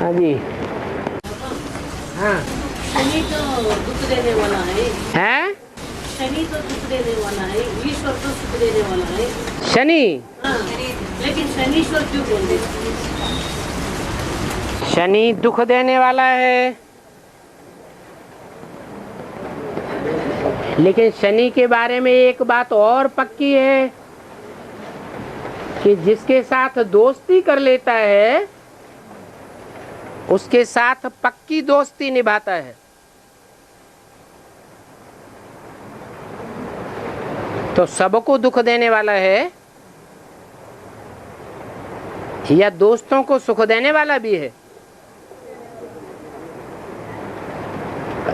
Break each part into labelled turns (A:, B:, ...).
A: हाँ जी। हाँ।
B: शनि तो दुख देने वाला है।
A: हैं?
B: शनि तो दुख देने वाला है, ईश्वर तो सुख देने वाला है।
A: शनि?
B: हाँ, लेकिन शनीश्वर क्यों बोलते?
A: शनि दुख देने वाला है, लेकिन शनि के बारे में एक बात और पक्की है कि जिसके साथ दोस्ती कर लेता है उसके साथ पक्की दोस्ती निभाता है। तो सबको दुख देने वाला है या दोस्तों को सुख देने वाला भी है?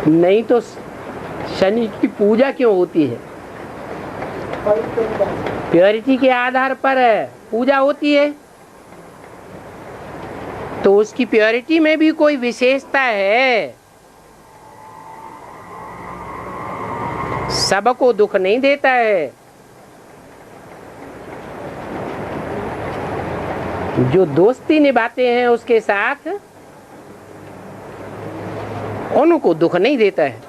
A: नहीं तो शनि की पूजा क्यों होती है? प्योरिटी के आधार पर पूजा होती है, तो उसकी प्योरिटी में भी कोई विशेषता है। सबको दुख नहीं देता है, जो दोस्ती निभाते हैं उसके साथ उनको दुख नहीं देता है।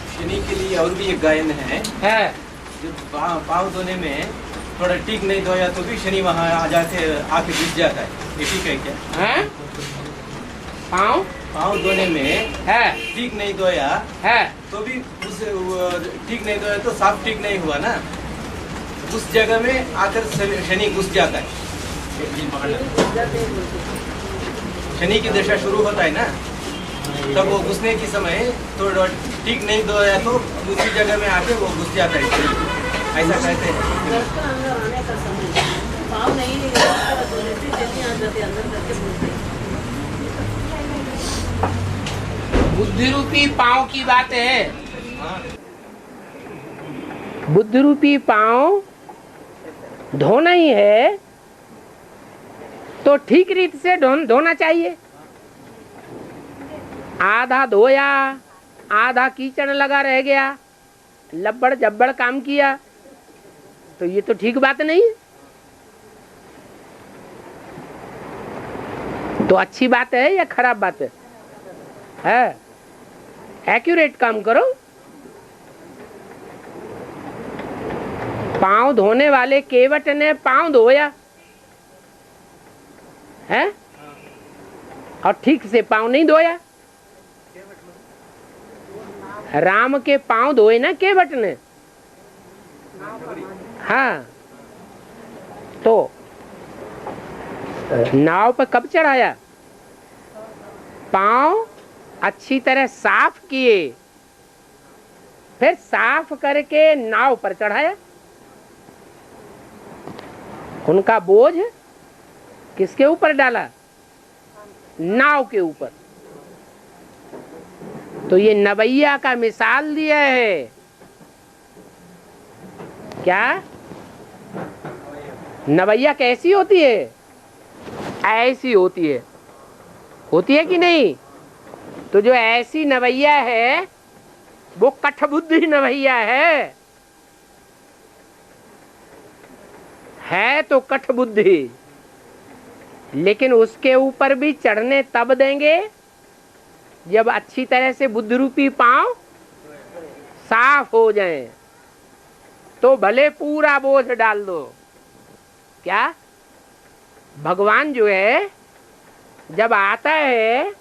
C: शनि के लिए और भी एक गायन है। जब पाँव धोने में थोड़ा ठीक नहीं धोया तो भी शनि वहाँ आ जाके आके घुस जाता है, ये ठीक है क्या? पाँव धोने में ठीक नहीं धोया तो भी उस ठीक नहीं धोया तो साफ ठीक नहीं हुआ ना, उस जगह में आकर शनि घुस जाता है। शनि की दशा शुरू होता है ना, तब वो घुसने के समय तो ठीक नहीं धोया तो उसी जगह में आके वो घुस जाता है, ऐसा कहते हैं।
B: अंदर आने का समय पाँव नहीं धोने से जल्दी आ जाते अंदर करके बोलते हैं।
A: बुद्धि रूपी पाँव की बात है। बुद्धि रूपी पाँव धोना ही है तो ठीक रीत से धोना चाहिए। आधा धोया, आधा कीचड़ लगा रह गया, लब्बड़ जब्बड़ काम किया, तो ये तो ठीक बात नहीं है। तो अच्छी बात है या खराब बात है? एक्यूरेट काम करो। पांव धोने वाले केवट ने पांव धोया है और ठीक से पांव नहीं धोया। राम के पांव धोए ना केवट ने। हाँ, तो नाव पर कब चढ़ाया? पांव अच्छी तरह साफ किए, फिर साफ करके नाव पर चढ़ाया। उनका बोझ किसके ऊपर डाला? नाव के ऊपर। तो ये नवैया का मिसाल दिया है। क्या नवैया कैसी होती है? ऐसी होती है। होती है कि नहीं? तो जो ऐसी नवैया है वो कठबुद्धि नवैया है तो कठबुद्धि, लेकिन उसके ऊपर भी चढ़ने तब देंगे जब अच्छी तरह से बुद्धि रूपी पांव साफ हो जाएं। तो भले पूरा बोझ डाल दो। क्या भगवान जो है जब आता है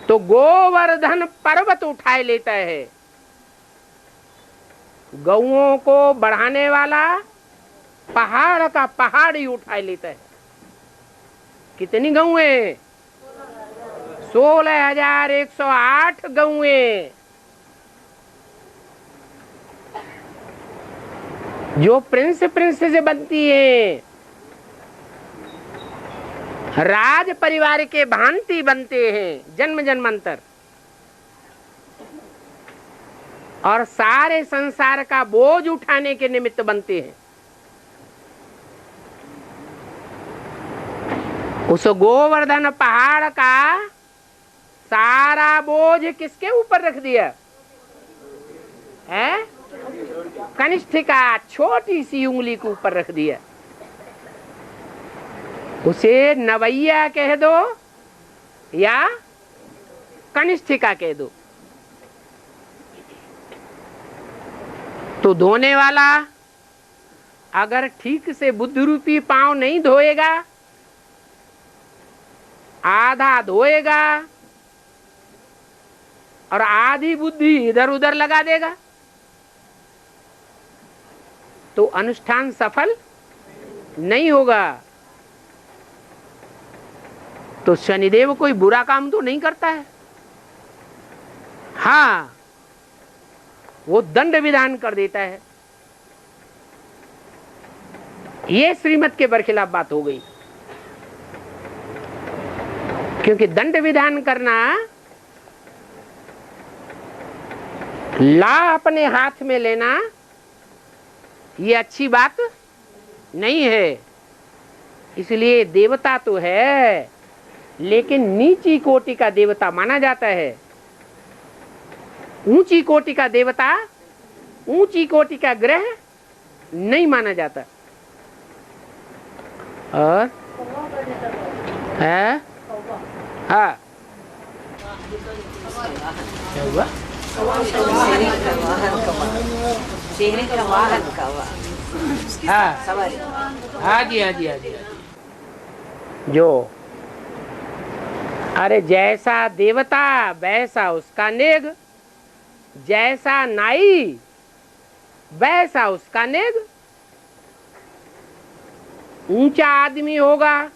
A: तो गोवर्धन पर्वत उठाए लेता है। गौओं को बढ़ाने वाला पहाड़ का पहाड़ ही उठाए लेता है। कितनी गौएं? 16,108 गौएं। जो प्रिंस से बनती हैं, राज परिवार के भांति बनते हैं जन्म जन्मांतर, और सारे संसार का बोझ उठाने के निमित्त बनते हैं। उस गोवर्धन पहाड़ का सारा बोझ किसके ऊपर रख दिया है? कनिष्ठिका छोटी सी उंगली के ऊपर रख दिया। उसे नवैया कह दो या कनिष्ठिका कह दो। तो धोने वाला अगर ठीक से बुद्ध रूपी पांव नहीं धोएगा, आधा धोएगा और आधी बुद्धि इधर उधर लगा देगा, तो अनुष्ठान सफल नहीं होगा। तो शनिदेव कोई बुरा काम तो नहीं करता है, हाँ वो दंड विधान कर देता है। ये श्रीमत के बरखिलाफ बात हो गई, क्योंकि दंड विधान करना, ला अपने हाथ में लेना, ये अच्छी बात नहीं है। इसलिए देवता तो है, लेकिन नीची कोटि का देवता माना जाता है। ऊंची कोटि का देवता, ऊंची कोटि का ग्रह नहीं माना जाता। और है हाँ, क्या हुआ?
B: शेरी का वाहन का
A: हाँ
B: सवारी।
A: हाँ जी, हाँ जी, हाँ जी। जो अरे जैसा देवता वैसा उसका नेग, जैसा नाई वैसा उसका नेग। ऊंचा आदमी होगा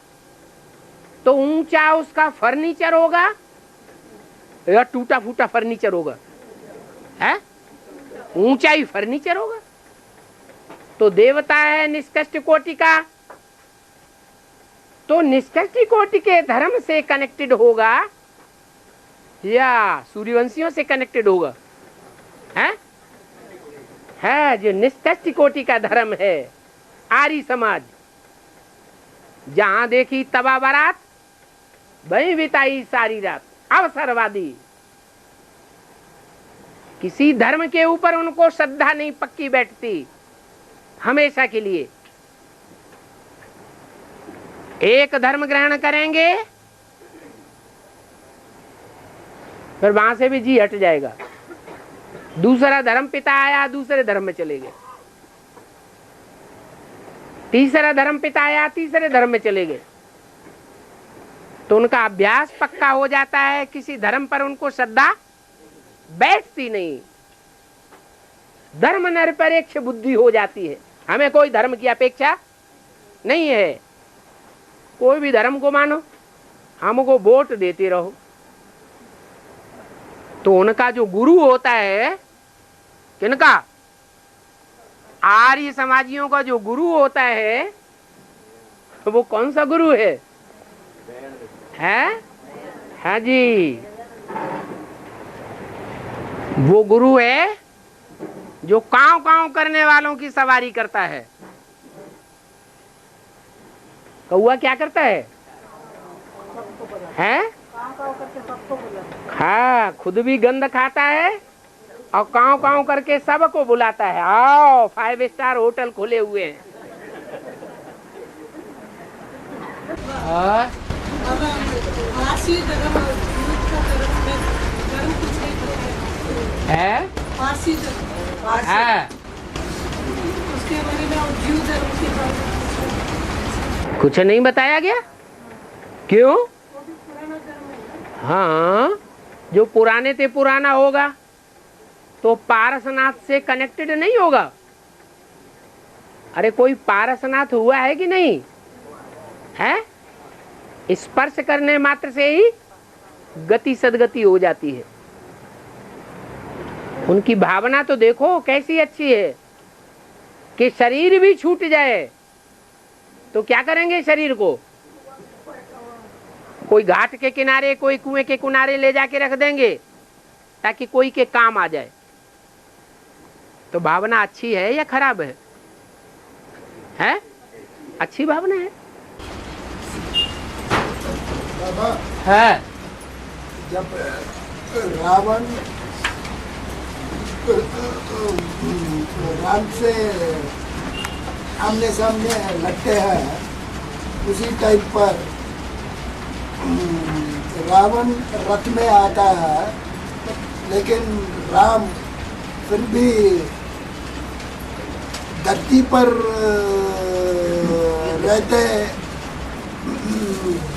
A: तो ऊंचा उसका फर्नीचर होगा या टूटा फूटा फर्नीचर होगा? है ऊंचा ही फर्नीचर होगा। तो देवता है निष्कृष्ट कोटि का, तो निष्कृष्ट कोटि के धर्म से कनेक्टेड होगा या सूर्यवंशियों से कनेक्टेड होगा? है जो निष्कृष्ट कोटि का धर्म है, आर्य समाज। जहां देखी तबा बारात, वहीं बिताई सारी रात, अवसरवादी। किसी धर्म के ऊपर उनको श्रद्धा नहीं पक्की बैठती, हमेशा के लिए एक धर्म ग्रहण करेंगे, फिर वहां से भी जी हट जाएगा। दूसरा धर्म पिता आया, दूसरे धर्म में चले गए। तीसरा धर्म पिता आया, तीसरे धर्म में चले गए। तो उनका अभ्यास पक्का हो जाता है, किसी धर्म पर उनको श्रद्धा बैठती नहीं। धर्म निरपेक्ष बुद्धि हो जाती है। हमें कोई धर्म की अपेक्षा नहीं है, कोई भी धर्म को मानो, हमको वोट देते रहो। तो उनका जो गुरु होता है, किनका? आर्य समाजियों का जो गुरु होता है, वो कौन सा गुरु है? हाँ जी, वो गुरु है जो कांव कांव करने वालों की सवारी करता है। कौआ क्या करता है? हाँ, खुद भी गंध खाता है और कांव कांव करके सबको बुलाता है, आओ 5 स्टार होटल खुले हुए हैं।
B: फारसी धर्म
A: है
B: फारसी धर्म,
A: है
B: उसके बारे में और जीव धर्म के बारे में
A: कुछ नहीं बताया गया। क्यों?
B: पुराना धर्म है।
A: हाँ, जो पुराने से पुराना होगा तो पारसनाथ से कनेक्टेड नहीं होगा। अरे कोई पारसनाथ हुआ है कि नहीं है? स्पर्श करने मात्र से ही गति सदगति हो जाती है। उनकी भावना तो देखो कैसी अच्छी है कि शरीर भी छूट जाए तो क्या करेंगे? शरीर को कोई घाट के किनारे, कोई कुएं के किनारे ले जाके रख देंगे ताकि कोई के काम आ जाए। तो भावना अच्छी है या खराब है? है? अच्छी भावना है। है
D: जब रावण राम से आमने सामने लड़ते हैं उसी टाइम पर रावण रथ में आता है, लेकिन राम फिर भी धरती पर रहते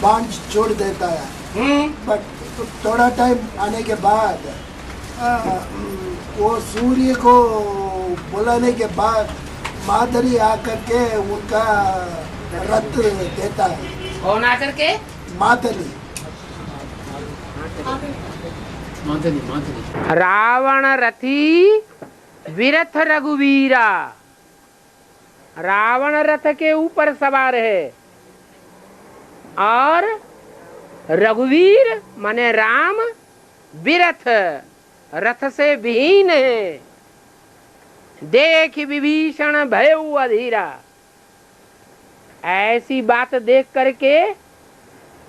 D: बाण छोड़ देता है। बट थोड़ा टाइम आने के बाद वो सूर्य को बुलाने के बाद माधुरी आकर के उनका रथ देता है।
A: कौन आकर के?
D: माधुरी।
A: रावण रथी विरथ रघुवीरा। रावण रथ के ऊपर सवार है और रघुवीर माने राम विरथ रथ से विहीन है। देख विभीषण भयउ अधीरा। ऐसी बात देख करके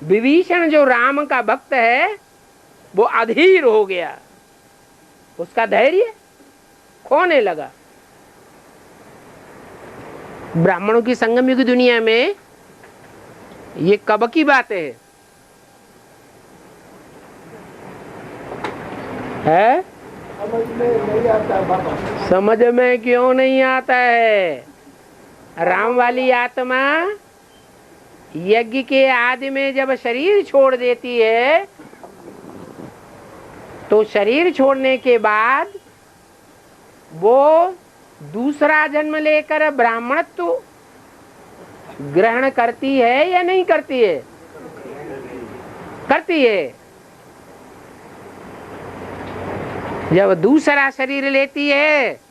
A: विभीषण जो राम का भक्त है वो अधीर हो गया, उसका धैर्य खोने लगा। ब्राह्मणों की संगम युग दुनिया में ये कब की बात है?
D: समझ में नहीं आता बाबा।
A: समझ में क्यों नहीं आता है? राम वाली आत्मा यज्ञ के आदि में जब शरीर छोड़ देती है तो शरीर छोड़ने के बाद वो दूसरा जन्म लेकर ब्राह्मणत्व ग्रहण करती है या नहीं करती है? करती है। जब दूसरा शरीर लेती है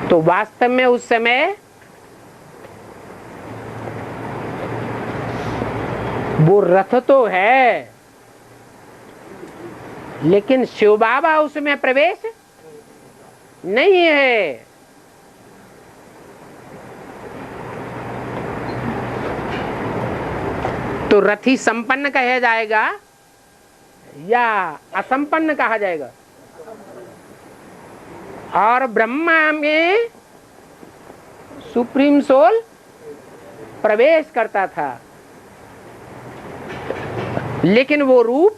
A: तो वास्तव में उस समय वो रथ तो है, लेकिन शिव बाबा उसमें प्रवेश नहीं है। तो रथी संपन्न कहा जाएगा या असंपन्न कहा जाएगा? और ब्रह्मा में सुप्रीम सोल प्रवेश करता था, लेकिन वो रूप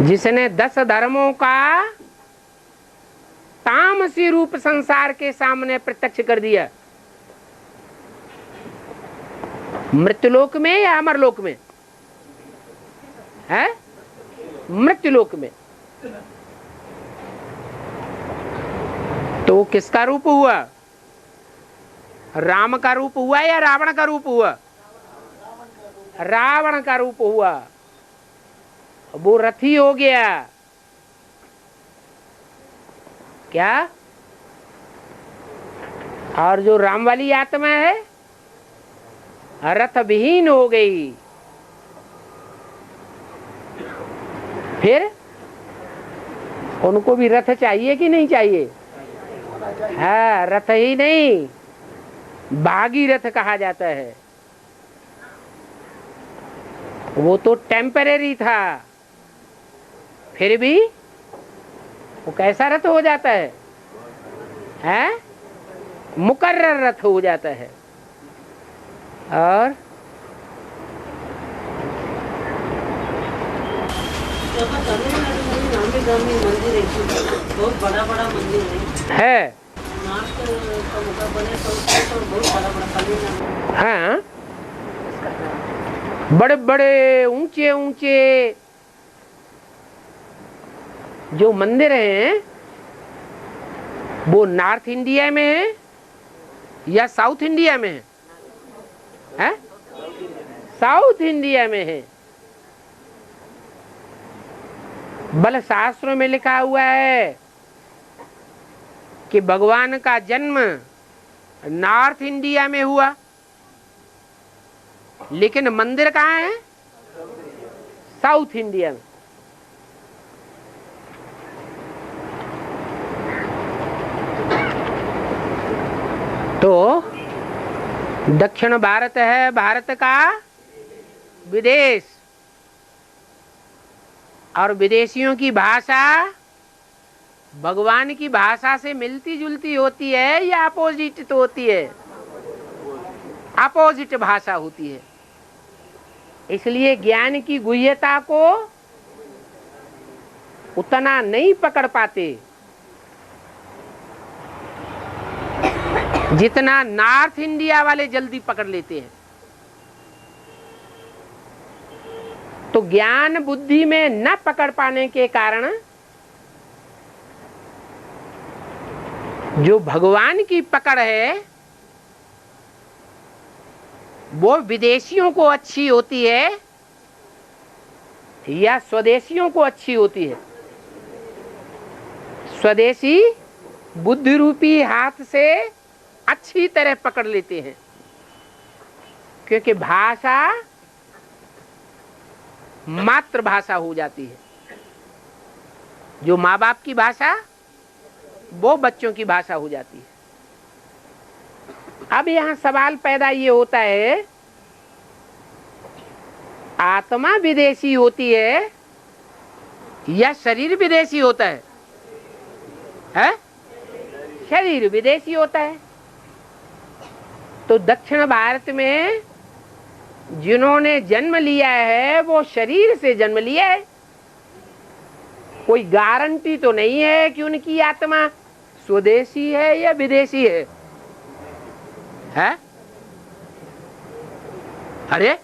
A: जिसने 10 धर्मों का तामसी रूप संसार के सामने प्रत्यक्ष कर दिया, मृत्युलोक में या अमरलोक में है? मृत्युलोक में। तो किसका रूप हुआ? राम का रूप हुआ या रावण का रूप हुआ? रावण का रूप हुआ। वो रथी हो गया। क्या? और जो राम वाली आत्मा है रथ विहीन हो गई। फिर उनको भी रथ चाहिए कि नहीं चाहिए? हाँ, रथ ही नहीं भागीरथ कहा जाता है। वो तो टेम्परेरी था, फिर भी वो कैसा रथ हो जाता है? हैं? मुकर्रर रथ हो जाता है। और
B: तमिलनाडु में नामी गामी मंदिर है, बहुत बड़ा बड़ा मंदिर है। नाथ का मुका बने तो बहुत बड़ा बड़ा तमिलनाडु।
A: हाँ, बड़े बड़े ऊंचे ऊंचे जो मंदिर हैं वो नॉर्थ इंडिया में है या साउथ इंडिया में है? हैं? साउथ इंडिया में है। बल शास्त्रों में लिखा हुआ है कि भगवान का जन्म नॉर्थ इंडिया में हुआ, लेकिन मंदिर कहाँ है? साउथ इंडिया में। तो दक्षिण भारत है भारत का विदेश, और विदेशियों की भाषा भगवान की भाषा से मिलती जुलती होती है या अपोजिट तो होती है? अपोजिट भाषा होती है। इसलिए ज्ञान की गुह्यता को उतना नहीं पकड़ पाते जितना नॉर्थ इंडिया वाले जल्दी पकड़ लेते हैं। तो ज्ञान बुद्धि में न पकड़ पाने के कारण जो भगवान की पकड़ है वो विदेशियों को अच्छी होती है या स्वदेशियों को अच्छी होती है? स्वदेशी बुद्धि रूपी हाथ से अच्छी तरह पकड़ लेते हैं, क्योंकि भाषा मातृभाषा हो जाती है। जो माँ बाप की भाषा वो बच्चों की भाषा हो जाती है। अब यहाँ सवाल पैदा ये होता है, आत्मा विदेशी होती है या शरीर विदेशी होता है? है? शरीर विदेशी होता है। तो दक्षिण भारत में जिन्होंने जन्म लिया है वो शरीर से जन्म लिया है। कोई गारंटी तो नहीं है कि उनकी आत्मा स्वदेशी है या विदेशी है? है? अरे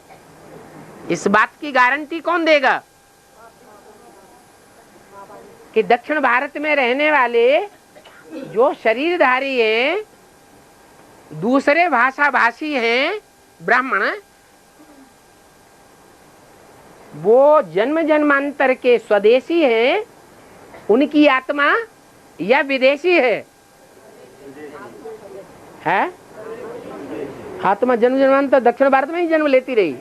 A: इस बात की गारंटी कौन देगा कि दक्षिण भारत में रहने वाले जो शरीरधारी हैं, दूसरे भाषा भाषी हैं, ब्राह्मण, वो जन्म जन्मांतर के स्वदेशी हैं, उनकी आत्मा या विदेशी है? है? आत्मा जन्म जन्मांतर दक्षिण भारत में ही जन्म लेती रही।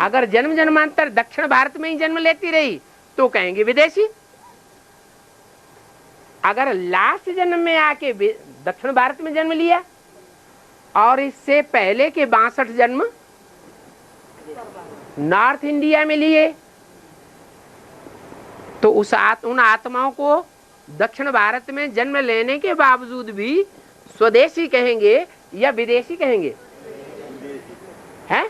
A: अगर जन्म जन्मांतर दक्षिण भारत में ही जन्म लेती रही तो कहेंगे विदेशी। अगर लास्ट जन्म में आके दक्षिण भारत में जन्म लिया और इससे पहले के 62 जन्म नॉर्थ इंडिया में लिए तो उन आत्माओं को दक्षिण भारत में जन्म लेने के बावजूद भी स्वदेशी कहेंगे या विदेशी कहेंगे? हैं?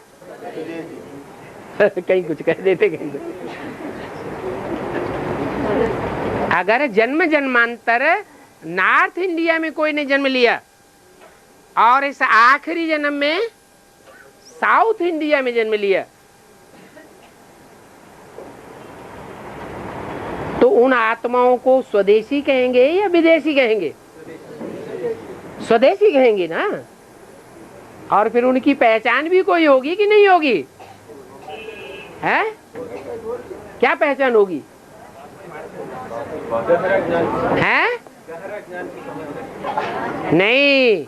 A: कहीं कुछ कह देते, कहीं कुछ। अगर जन्म जन्मांतर नॉर्थ इंडिया में कोई ने जन्म लिया और इस आखिरी जन्म में साउथ इंडिया में जन्म लिया तो उन आत्माओं को स्वदेशी कहेंगे या विदेशी कहेंगे? स्वदेशी कहेंगे ना। और फिर उनकी पहचान भी कोई होगी कि नहीं होगी? है? क्या पहचान होगी? है? नहीं,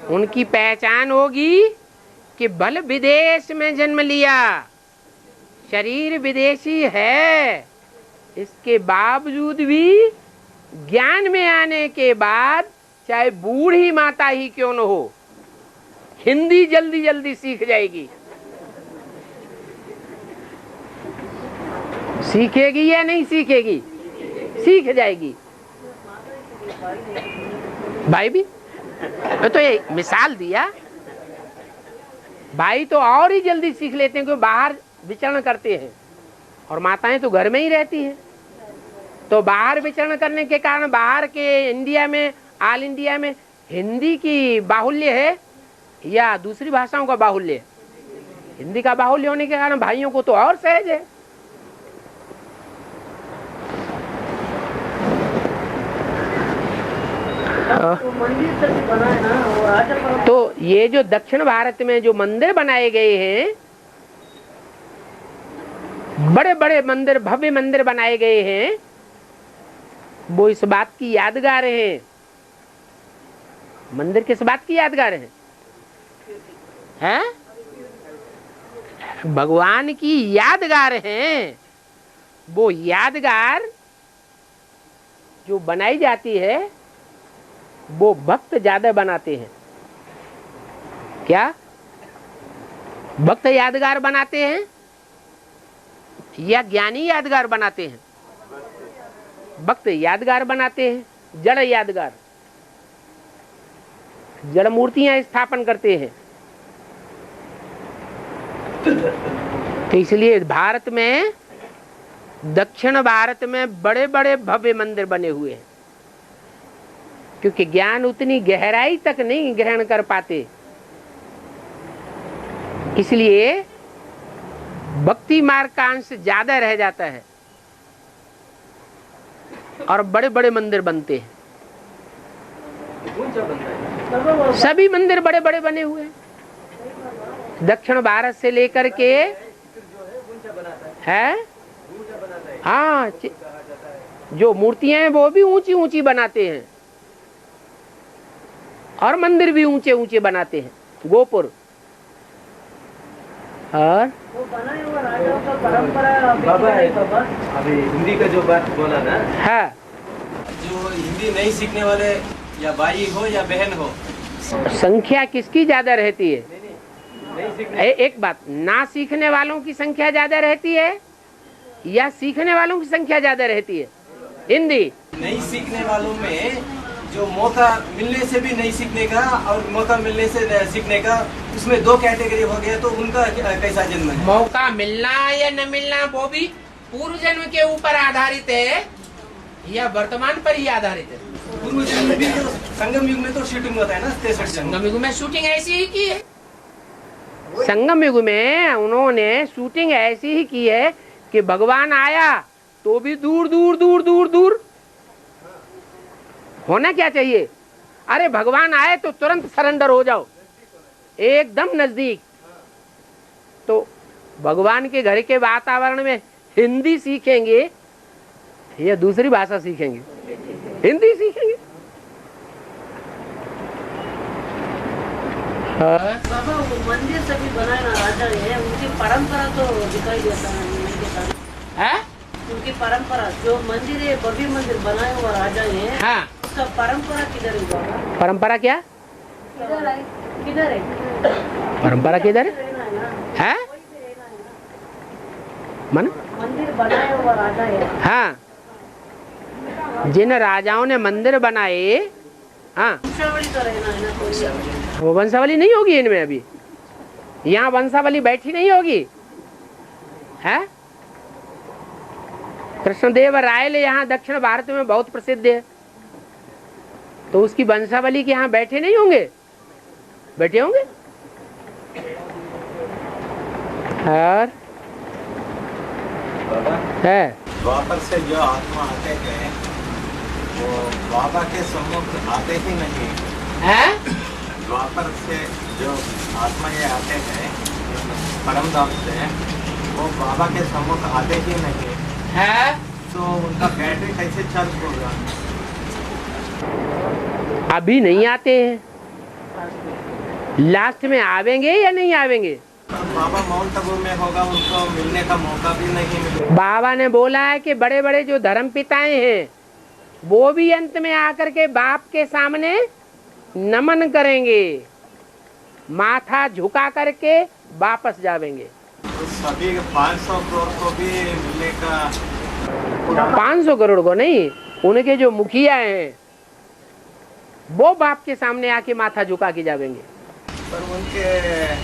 A: उनकी पहचान होगी कि भले विदेश में जन्म लिया, शरीर विदेशी है, इसके बावजूद भी ज्ञान में आने के बाद चाहे बूढ़ी माता ही क्यों न हो, हिंदी जल्दी जल्दी सीख जाएगी। सीखेगी या नहीं सीखेगी? सीख जाएगी। भाई भी तो ये मिसाल दिया, भाई तो और ही जल्दी सीख लेते हैं क्योंकि बाहर विचरण करते हैं और माताएं तो घर में ही रहती हैं। तो बाहर विचरण करने के कारण बाहर के इंडिया में, ऑल इंडिया में हिंदी की बाहुल्य है या दूसरी भाषाओं का बाहुल्य है? हिंदी का बाहुल्य होने के कारण भाइयों को तो और सहज है। तो ये जो दक्षिण भारत में जो मंदिर बनाए गए हैं, बड़े बड़े मंदिर, भव्य मंदिर बनाए गए हैं, वो इस बात की यादगार हैं। मंदिर किस बात की यादगार है? हैं? भगवान की यादगार हैं। वो यादगार जो बनाई जाती है वो भक्त ज्यादा बनाते हैं। क्या भक्त यादगार बनाते हैं या ज्ञानी यादगार बनाते हैं? भक्त यादगार बनाते हैं, जड़ यादगार, जड़ मूर्तियां स्थापन करते हैं। तो इसलिए भारत में, दक्षिण भारत में बड़े बड़े भव्य मंदिर बने हुए हैं, क्योंकि ज्ञान उतनी गहराई तक नहीं ग्रहण कर पाते। इसलिए भक्ति मार्ग का अंश ज्यादा रह जाता है और बड़े बड़े मंदिर बनते हैं। सभी मंदिर बड़े बड़े बने हुए हैं, दक्षिण भारत से लेकर के है। हाँ, जो मूर्तियां हैं वो भी ऊंची ऊंची बनाते हैं और मंदिर भी ऊंचे ऊंचे बनाते हैं, गोपुर। और
B: वो बनाए हुआ राजाओं का परंपरा
C: बाबा अभी हिंदी का जो बात बोला ना,
A: है
C: जो हिंदी नहीं सीखने वाले या भाई हो या बहन हो,
A: संख्या किसकी ज्यादा रहती है?
C: नहीं सीखने,
A: एक बात, ना सीखने वालों की संख्या ज्यादा रहती है या सीखने वालों की संख्या ज्यादा रहती है? हिंदी
C: नहीं सीखने वालों में जो मौका मिलने से भी नहीं सीखने का और मौका मिलने से सीखने का, उसमें दो कैटेगरी हो गया। तो उनका कैसा जन्म है?
A: मौका मिलना या न मिलना वो भी पूर्व जन्म के ऊपर आधारित है या वर्तमान पर ही आधारित है?
C: पूर्व जन्म में भी तो संगम युग में तो शूटिंग होता है ना, 63
A: संगम युग में शूटिंग ऐसी ही की है। संगम युग में उन्होंने शूटिंग ऐसी ही की है कि भगवान आया तो भी दूर दूर दूर दूर दूर। होना क्या चाहिए? अरे भगवान आए तो तुरंत सरेंडर हो जाओ, एकदम नजदीक। तो भगवान के घर के वातावरण में हिंदी सीखेंगे या दूसरी भाषा सीखेंगे? हिंदी सीखेंगे।
B: बाबा वो मंदिर सभी बनाए ना राजा है, उनकी परंपरा तो दिखाई देता है नहीं देता
A: है?
B: उनकी परंपरा जो मंदिर है, भव्य मंदिर बनाए हुआ राजा है,
A: हाँ,
B: उसका परंपरा किधर है बाबा?
A: परंपरा क्या?
B: किधर है? किधर है?
A: परंपरा किधर है?
B: रहना है ना,
A: है?
B: वहीं पे रहना है ना।
A: मन
B: मंदिर बनाया हुआ राजा है,
A: हाँ, जिन राजाओं ने मंदिर बनाए, हाँ,
B: वंशावली तो रहना है ना कोई।
A: वो वंशावली नहीं होगी इनमें अभी। यहाँ वंशावली बैठी नहीं होगी, है? कृष्णदेव राय यहाँ दक्षिण भारत में बहुत प्रसिद्ध है, तो उसकी वंशावली के यहाँ बैठे नहीं होंगे? बैठे होंगे। और
E: बाबा
A: है
E: द्वापर से जो आत्मा आते हैं वो बाबा के सम्मुख आते ही नहीं।
A: है?
E: द्वापर से जो आत्मा ये आते हैं परमधाम से, वो बाबा के सम्मुख आते ही नहीं
A: है?
E: तो उनका बैटरी कैसे चार्ज होगा?
A: अभी नहीं आते हैं, लास्ट में आवेंगे या नहीं आवेंगे?
E: बाबा माउंट आबू में होगा, उनको मिलने का मौका भी नहीं मिलेगा।
A: बाबा ने बोला है कि बड़े बड़े जो धर्म पिताएं हैं वो भी अंत में आकर के बाप के सामने नमन करेंगे, माथा झुका करके वापस जावेंगे।
E: तो सभी 500 करोड़ को भी मिलने का
A: 500 करोड़ को नहीं, उनके जो मुखिया हैं वो बाप के सामने आके माथा झुका के जावेंगे।
E: पर उनके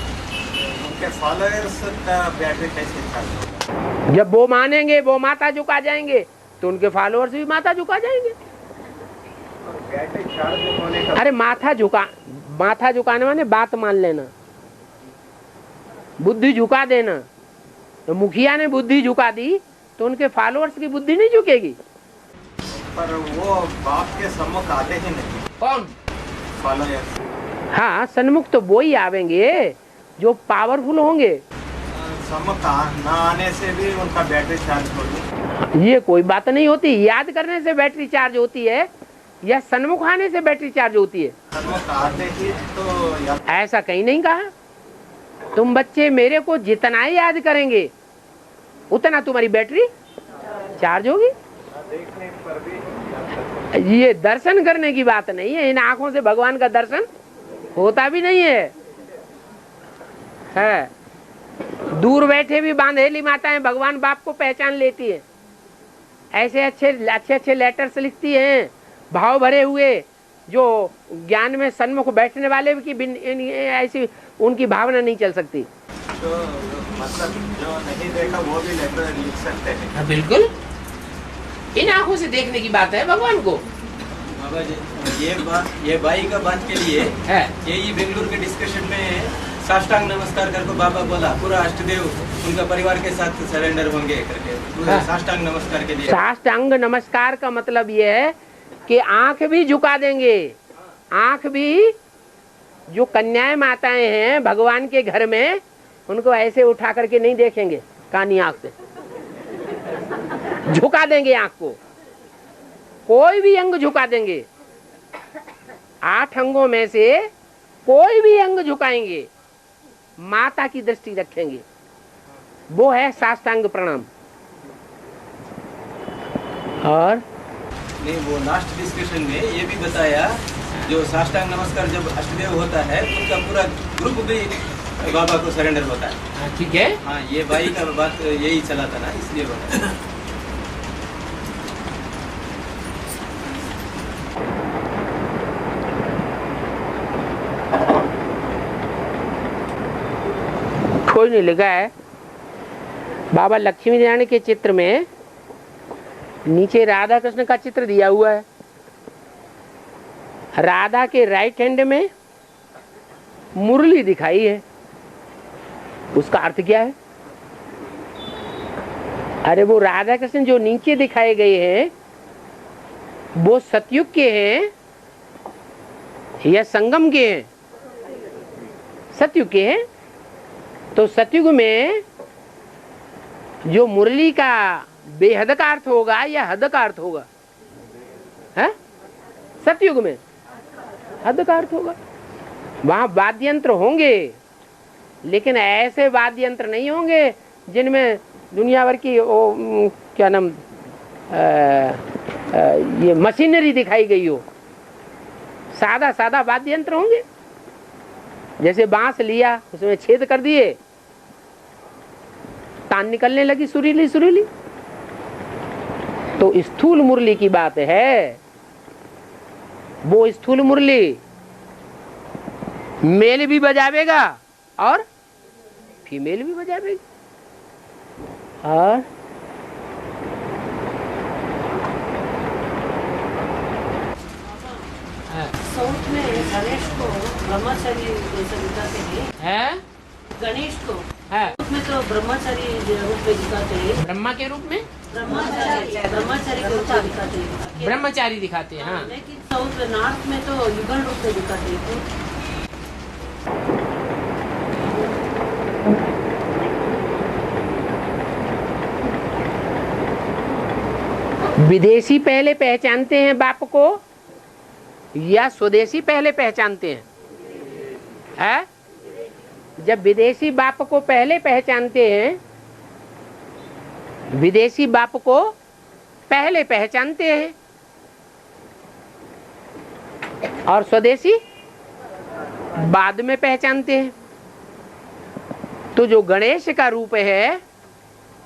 E: फॉलोअर्स का बैटरी कैसे चार्ज होगा?
A: जब वो मानेंगे, वो माथा झुका जाएंगे, तो उनके फॉलोअर्स भी माथा झुका जाएंगे।
E: बैटरी चार्ज होने का
A: अरे माथा झुकाने माने बात मान लेना, बुद्धि झुका देना। तो मुखिया ने बुद्धि झुका दी तो उनके फॉलोअर्स की बुद्धि नहीं झुकेगी।
E: पर वो बाप के सम्मुख आते ही नहीं।
A: कौन?
E: फॉलोअर्स।
A: हाँ, सन्मुख तो वो ही आवेंगे जो पावरफुल होंगे।
E: सम्मुख न आने से भी उनका बैटरी चार्ज होगी।
A: ये कोई बात नहीं होती, याद करने से बैटरी चार्ज होती है या सन्मुख आने से बैटरी चार्ज होती है?
E: सम्मुख आते ही तो
A: ऐसा कहीं नहीं कहा। तुम बच्चे मेरे को जितना ही याद करेंगे उतना तुम्हारी बैटरी चार्ज होगी।
E: देखने पर भी
A: ये दर्शन करने की बात नहीं है, इन आंखों से भगवान का दर्शन होता भी नहीं है। दूर बैठे भी बांधेली माताएं भगवान बाप को पहचान लेती है। ऐसे अच्छे लेटर्स लिखती हैं, भाव भरे हुए, जो ज्ञान में सन्मुख बैठने वाले की ऐसी उनकी भावना नहीं चल सकती।
E: तो मतलब जो नहीं देखा वो भी लेटर लिख सकते हैं।
A: हाँ बिल्कुल, इन आंखों से देखने की बात है भगवान को।
C: बाबा जी ये बाई का बात के लिए
A: है
C: यही बेंगलुरु के डिस्कशन में साष्टांग नमस्कार करके बाबा बोला पूरा अष्टदेव उनका परिवार के साथ सरेंडर होंगे करके पूरा साष्टांग नमस्कार के लिए।
A: साष्टांग नमस्कार का मतलब ये है कि आंख भी झुका देंगे, आंख भी, जो कन्याएं माताएं हैं भगवान के घर में, उनको ऐसे उठा करके नहीं देखेंगे कानी आंख से, झुका देंगे आंख को, कोई भी अंग झुका देंगे। 8 अंगों में से कोई भी अंग झुकाएंगे, माता की दृष्टि रखेंगे, वो है साष्टांग प्रणाम। और
C: नहीं, वो लास्ट डिस्कशन में ये भी बताया, जो साष्टांग नमस्कार जब अष्टदेव होता है तो उनका पूरा ग्रुप भी बाबा को सरेंडर होता है।
A: ठीक है,
C: हाँ, ये बाई का बात यही चला था ना, इसलिए बताया।
A: कोई नहीं लिखा है। बाबा लक्ष्मी नारायण के चित्र में नीचे राधा कृष्ण का चित्र दिया हुआ है। राधा के राइट हैंड में मुरली दिखाई है, उसका अर्थ क्या है? अरे वो राधा कृष्ण जो नीचे दिखाए गए हैं वो सतयुग के हैं या संगम के हैं? सतयुग के हैं। तो सतयुग में जो मुरली का बेहद का अर्थ होगा या हद का अर्थ होगा? है सतयुग में हद का अर्थ होगा। वहां वाद्य यंत्र होंगे, लेकिन ऐसे वाद्य यंत्र नहीं होंगे जिनमें दुनिया भर की क्या नाम ये मशीनरी दिखाई गई हो। सादा सादा वाद्य यंत्र होंगे, जैसे बांस लिया उसमें छेद कर दिए, तान निकलने लगी सुरीली सुरीली। तो स्थूल मुरली की बात है। वो स्थूल मुरली मेल भी बजावेगा और फीमेल भी बजावेगी। और
B: साउथ में गणेश को ब्रह्मचारी जैसा दिखाते हैं। गणेश को
A: है
B: उसमें तो ब्रह्मचारी रूप में दिखाते हैं।
A: ब्रह्मा के रूप में
B: ब्रह्मचारी के रूप में दिखाते हैं।
A: ब्रह्मचारी दिखाते हैं। हाँ,
B: लेकिन साउथ नॉर्थ में तो युगल रूप में दिखाते हैं।
A: विदेशी पहले पहचानते हैं बाप को या स्वदेशी पहले पहचानते हैं? है? जब विदेशी बाप को पहले पहचानते हैं, विदेशी बाप को पहले पहचानते हैं, और स्वदेशी बाद में पहचानते हैं। तो जो गणेश का रूप है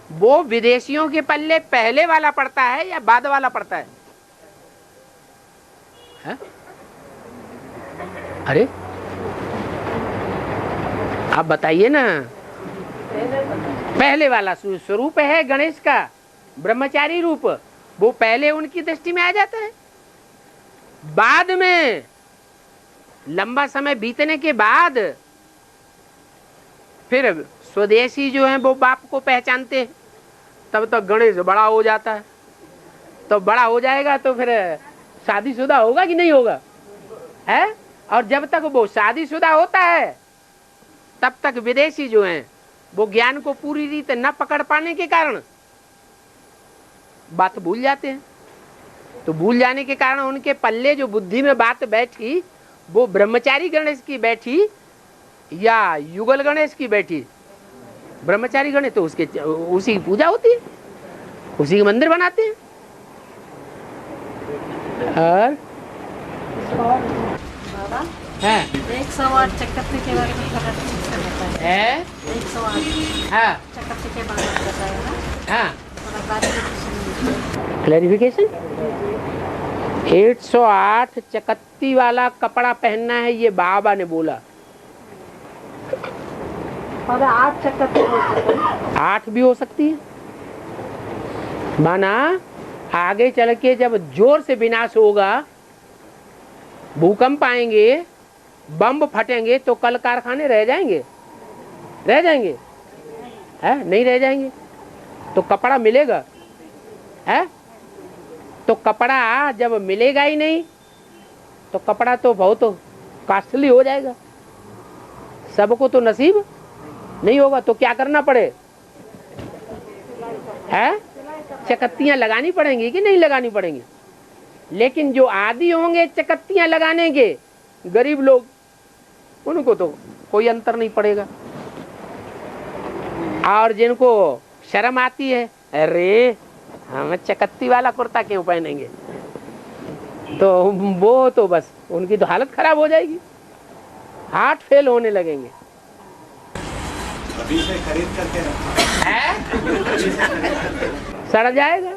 A: वो विदेशियों के पल्ले पहले वाला पड़ता है या बाद वाला पड़ता है? है? अरे आप बताइए ना। पहले वाला स्वरूप है गणेश का, ब्रह्मचारी रूप, वो पहले उनकी दृष्टि में आ जाता है। बाद में लंबा समय बीतने के बाद फिर स्वदेशी जो है वो बाप को पहचानते हैं। तब तक गणेश बड़ा हो जाता है। तो बड़ा हो जाएगा तो फिर शादीशुदा होगा कि नहीं होगा? है? और जब तक वो शादीशुदा होता है तब तक विदेशी जो हैं वो ज्ञान को पूरी रीत न पकड़ पाने के कारण बात भूल जाते हैं। तो भूल जाने के कारण उनके पल्ले जो बुद्धि में बात बैठी वो ब्रह्मचारी गणेश की बैठी या युगल गणेश की बैठी? ब्रह्मचारी गणेश तो उसी की पूजा होती है, उसी के मंदिर बनाते हैं। और
B: बाबा
A: है
B: 108 चक्रवर्ती के बारे में थोड़ा ठीक से बताइए।
A: 108 हाँ
B: चक्रवर्ती के बारे में बताया ना,
A: हाँ
B: थोड़ा बात
A: क्लैरिफिकेशन। 108 चकत्ती वाला कपड़ा पहनना है, ये बाबा ने बोला।
B: और 8 चकत्ती हो सकती है।
A: 8 भी हो सकती है, माना आगे चल के जब जोर से विनाश होगा, भूकंप आएंगे, बम फटेंगे, तो कल कारखाने रह जाएंगे? रह जाएंगे? है नहीं रह जाएंगे। तो कपड़ा मिलेगा है? तो कपड़ा जब मिलेगा ही नहीं, तो कपड़ा तो बहुत कॉस्टली हो जाएगा, सबको तो नसीब नहीं होगा। तो क्या करना पड़े? है चकत्तियां लगानी पड़ेंगी कि नहीं लगानी पड़ेंगी? लेकिन जो आदी होंगे चकत्तियां लगाने के, गरीब लोग, उनको तो कोई अंतर नहीं पड़ेगा। और जिनको शर्म आती है, अरे हम चकत्ती वाला कुर्ता क्यों पहनेंगे, तो वो तो बस उनकी तो हालत खराब हो जाएगी, हार्ट फेल होने लगेंगे।
E: अभी से खरीद करके रखा
A: है? सड़ जाएगा।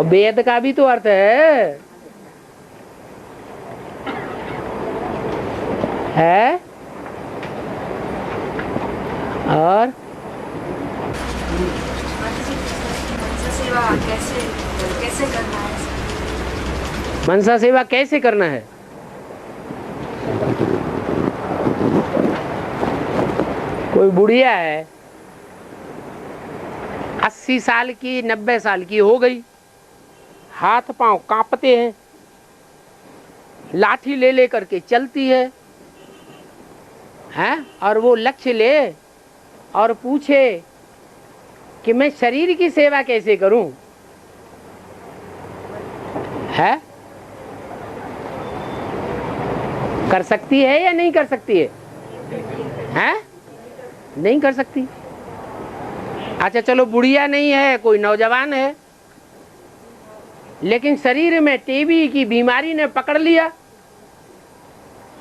A: बेहद का भी तो अर्थ है? और
F: कैसे करना है?
A: मनसा सेवा कैसे करना है? कोई बुढ़िया है, 80 साल की, 90 साल की हो गई, हाथ पांव कांपते हैं, लाठी ले ले करके चलती है, हैं? और वो लक्ष्य ले और पूछे कि मैं शरीर की सेवा कैसे करूं, है? कर सकती है या नहीं कर सकती है? हैं? नहीं कर सकती। अच्छा चलो बुढ़िया नहीं है, कोई नौजवान है, लेकिन शरीर में टीबी की बीमारी ने पकड़ लिया,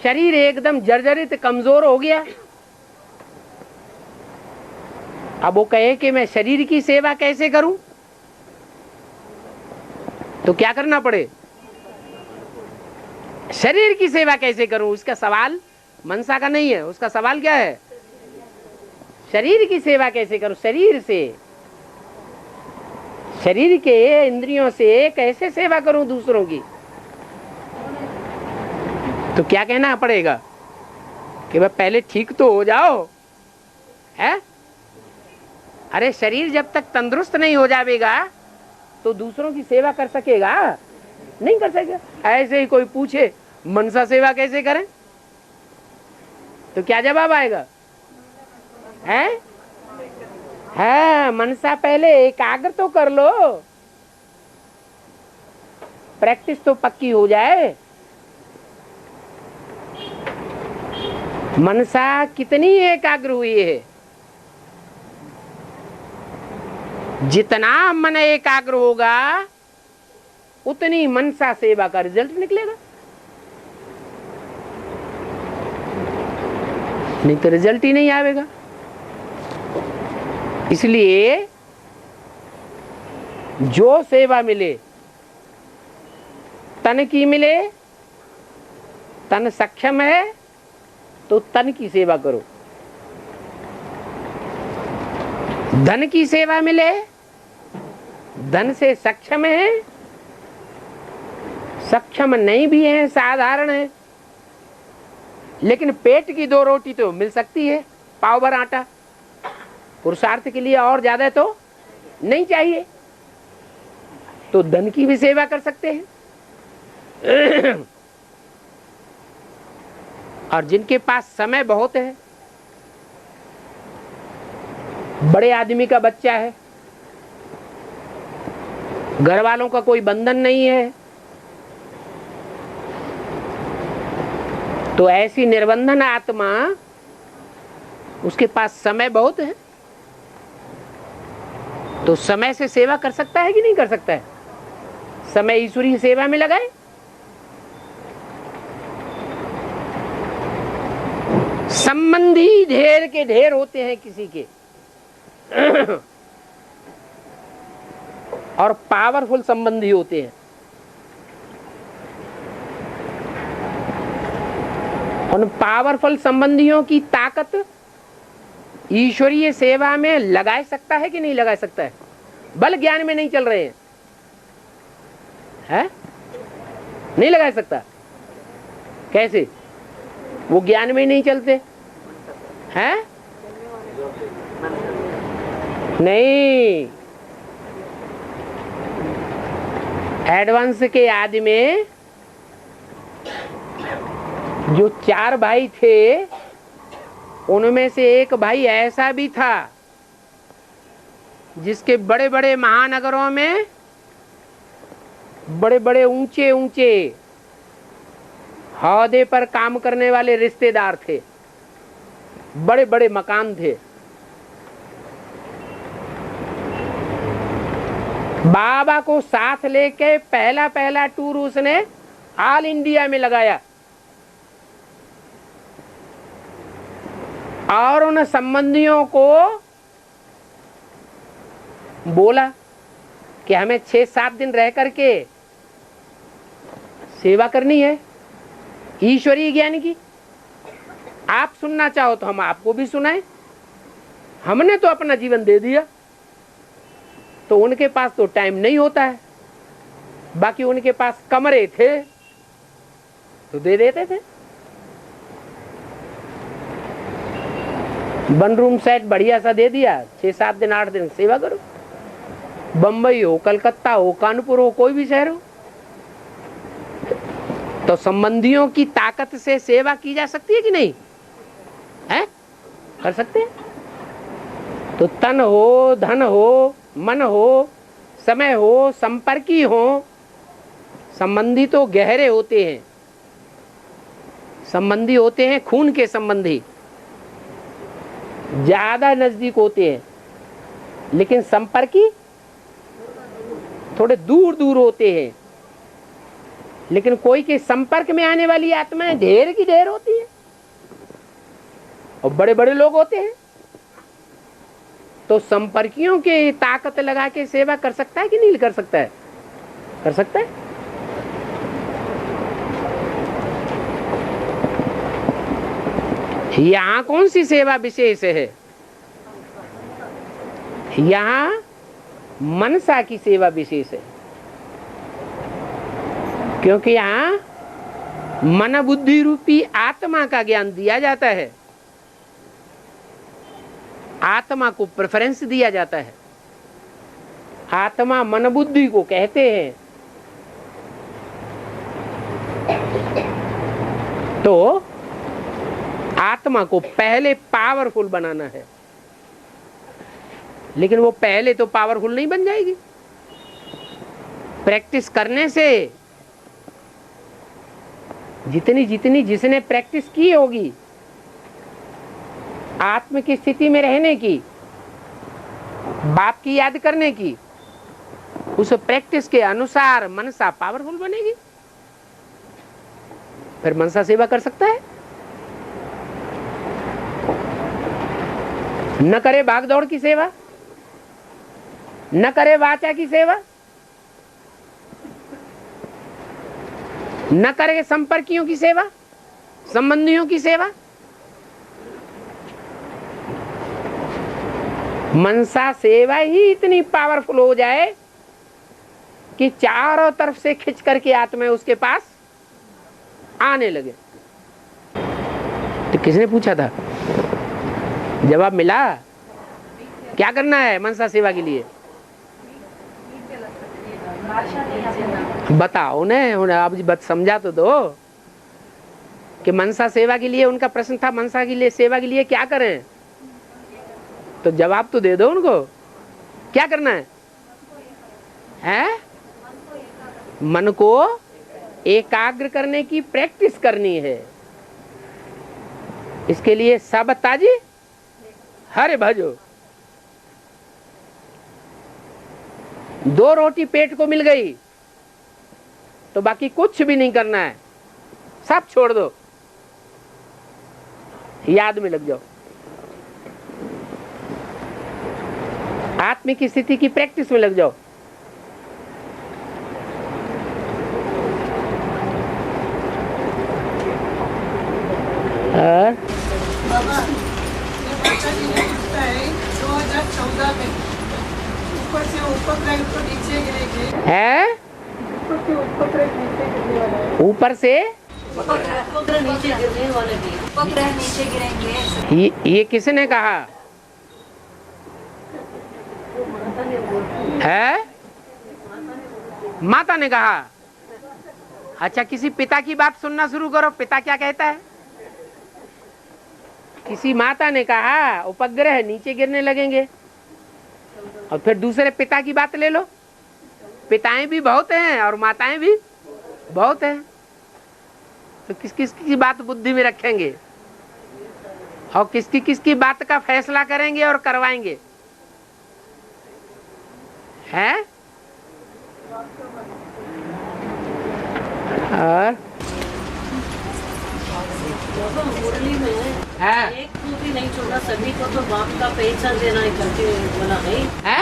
A: शरीर एकदम जर्जरित कमजोर हो गया। अब वो कहे कि मैं शरीर की सेवा कैसे करूं, तो क्या करना पड़े? शरीर की सेवा कैसे करूं, उसका सवाल मनसा का नहीं है, उसका सवाल क्या है? शरीर की सेवा कैसे करूं, शरीर से, शरीर के इंद्रियों से कैसे सेवा करूं दूसरों की। तो क्या कहना पड़ेगा कि भाई पहले ठीक तो हो जाओ, है? अरे शरीर जब तक तंदुरुस्त नहीं हो जाएगा तो दूसरों की सेवा कर सकेगा? नहीं कर सकेगा। ऐसे ही कोई पूछे मनसा सेवा कैसे करें, तो क्या जवाब आएगा? है मनसा पहले एकाग्र तो कर लो, प्रैक्टिस तो पक्की हो जाए। मनसा कितनी एकाग्र हुई है? जितना मन एकाग्र होगा उतनी मनसा सेवा का रिजल्ट निकलेगा, नहीं तो रिजल्ट ही नहीं आएगा। इसलिए जो सेवा मिले, तन की मिले, तन सक्षम है तो तन की सेवा करो। धन की सेवा मिले, धन से सक्षम है, सक्षम नहीं भी है, साधारण है, लेकिन पेट की 2 रोटी तो मिल सकती है, पाव भर आटा, पुरुषार्थ के लिए और ज्यादा तो नहीं चाहिए, तो धन की भी सेवा कर सकते हैं। और जिनके पास समय बहुत है, बड़े आदमी का बच्चा है, घर वालों का कोई बंधन नहीं है, तो ऐसी निर्बंधन आत्मा, उसके पास समय बहुत है, तो समय से सेवा कर सकता है कि नहीं कर सकता है? समय ईश्वरीय सेवा में लगाए। संबंधी ढेर के ढेर होते हैं किसी के, और पावरफुल संबंधी होते हैं। उन पावरफुल संबंधियों की ताकत ईश्वरीय सेवा में लगा सकता है कि नहीं लगा सकता है? बल ज्ञान में नहीं चल रहे हैं, है? नहीं लगा सकता। कैसे? वो ज्ञान में नहीं चलते हैं? नहीं, एडवांस के आदि में जो 4 भाई थे, उनमें से एक भाई ऐसा भी था जिसके बड़े बड़े महानगरों में बड़े बड़े ऊंचे ऊंचे औहदे पर काम करने वाले रिश्तेदार थे, बड़े बड़े मकान थे। बाबा को साथ लेके पहला टूर उसने ऑल इंडिया में लगाया और उन संबंधियों को बोला कि हमें 6-7 दिन रह करके सेवा करनी है ईश्वरीय ज्ञान की। आप सुनना चाहो तो हम आपको भी सुनाएं। हमने तो अपना जीवन दे दिया, तो उनके पास तो टाइम नहीं होता है। बाकी उनके पास कमरे थे तो दे देते थे। 1 रूम सेट बढ़िया सा दे दिया, 6-7 दिन 8 दिन सेवा करो। बंबई हो, कलकत्ता हो, कानपुर हो, कोई भी शहर हो। तो संबंधियों की ताकत से सेवा की जा सकती है कि नहीं है? कर सकते हैं। तो तन हो, धन हो, मन हो, समय हो, संपर्की हो, संबंधी तो गहरे होते हैं। संबंधी होते हैं खून के संबंधी, ज्यादा नजदीक होते हैं, लेकिन संपर्की थोड़े दूर दूर होते हैं। लेकिन कोई के संपर्क में आने वाली आत्माएं ढेर की ढेर होती है और बड़े बड़े लोग होते हैं। तो संपर्कियों के ताकत लगा के सेवा कर सकता है कि नहीं कर सकता है? कर सकता है। यहां कौन सी सेवा विशेष है? यहां मनसा की सेवा विशेष है, क्योंकि यहां मन बुद्धि रूपी आत्मा का ज्ञान दिया जाता है। आत्मा को प्रेफरेंस दिया जाता है। आत्मा मन बुद्धि को कहते हैं। तो आत्मा को पहले पावरफुल बनाना है, लेकिन वो पहले तो पावरफुल नहीं बन जाएगी। प्रैक्टिस करने से जितनी जिसने प्रैक्टिस की होगी आत्म की स्थिति में रहने की, बाप की याद करने की, उस प्रैक्टिस के अनुसार मनसा पावरफुल बनेगी। फिर मनसा सेवा कर सकता है। न करे भागदौड़ की सेवा, न करे वाचा की सेवा, न करे संपर्कियों की सेवा, संबंधियों की सेवा। मनसा सेवा ही इतनी पावरफुल हो जाए कि चारों तरफ से खिंच करके आत्मा उसके पास आने लगे। तो किसने पूछा था? जवाब मिला। क्या करना है मनसा सेवा के लिए? बताओ उन्हें अब समझा तो दो कि मनसा सेवा के लिए उनका प्रश्न था। मनसा के लिए सेवा के लिए क्या करें? तो जवाब तो दे दो उनको। क्या करना है? हैं? मन को एकाग्र करने की प्रैक्टिस करनी है। इसके लिए सब ताजी हरे भजो। 2 रोटी पेट को मिल गई तो बाकी कुछ भी नहीं करना है, सब छोड़ दो, याद में लग जाओ। आत्मिक स्थिति की प्रैक्टिस में लग जाओ। और
B: बाबा ये बच्चा जी ने पूछता है 2014 में ऊपर से उपग्रह तो नीचे गिरेंगे,
A: है
B: ऊपर से उपग्रह नीचे गिरने वाला है,
A: ऊपर से
B: उपग्रह नीचे गिरने वाले भी
F: उपग्रह नीचे गिरेंगे।
A: ये किसने कहा है? माता ने कहा। अच्छा, किसी पिता की बात सुनना शुरू करो, पिता क्या कहता है। किसी माता ने कहा उपग्रह नीचे गिरने लगेंगे, और फिर दूसरे पिता की बात ले लो। पिताएं भी बहुत हैं और माताएं भी बहुत हैं, तो किस किस की बात बुद्धि में रखेंगे और किसकी किसकी बात का फैसला करेंगे और करवाएंगे, हैं? और
B: मुरली में
A: है?
B: एक को भी नहीं छोड़ा, सभी को तो बाप का पहचान देना ही करके बोला नहीं
A: है?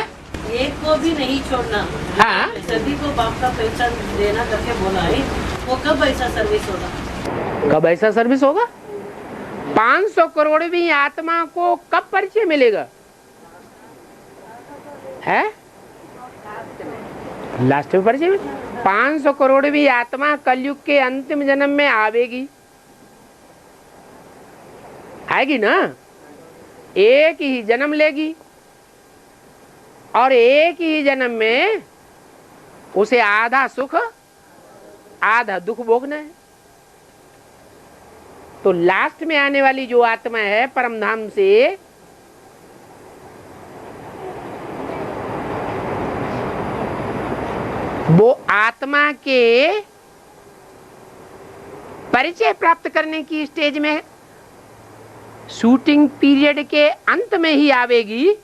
B: एक को भी नहीं छोड़ना,
A: हाँ।
B: सभी को बाप का पहचान देना करके बोला है। वो कब ऐसा सर्विस होगा?
A: कब ऐसा सर्विस होगा? 500 करोड़वीं आत्मा को कब परिचय मिलेगा? है लास्ट में परिचय में 500 करोड़वीं आत्मा कलयुग के अंतिम जन्म में आवेगी, आएगी ना। एक ही जन्म लेगी और एक ही जन्म में उसे आधा सुख आधा दुख भोगना है। तो लास्ट में आने वाली जो आत्मा है परम धाम से, वो आत्मा के परिचय प्राप्त करने की स्टेज में शूटिंग पीरियड के अंत में ही आवेगी,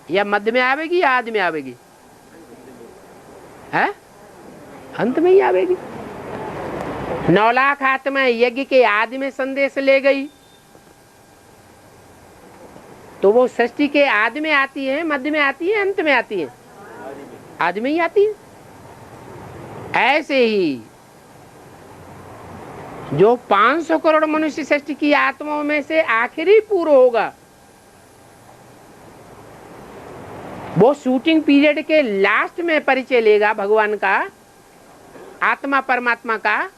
A: या मध्य में आवेगी या आदि में आवेगी? है अंत में ही आवेगी। 9 लाख आत्मा यज्ञ के आदि में संदेश ले गई, तो वो सृष्टि के आदि में आती है, मध्य में आती है, अंत में आती है? आदि में ही आती है। ऐसे ही जो 500 करोड़ मनुष्य सृष्टि की आत्माओं में से आखिरी पूर्ण होगा, वो शूटिंग पीरियड के लास्ट में परिचय लेगा भगवान का, आत्मा परमात्मा का,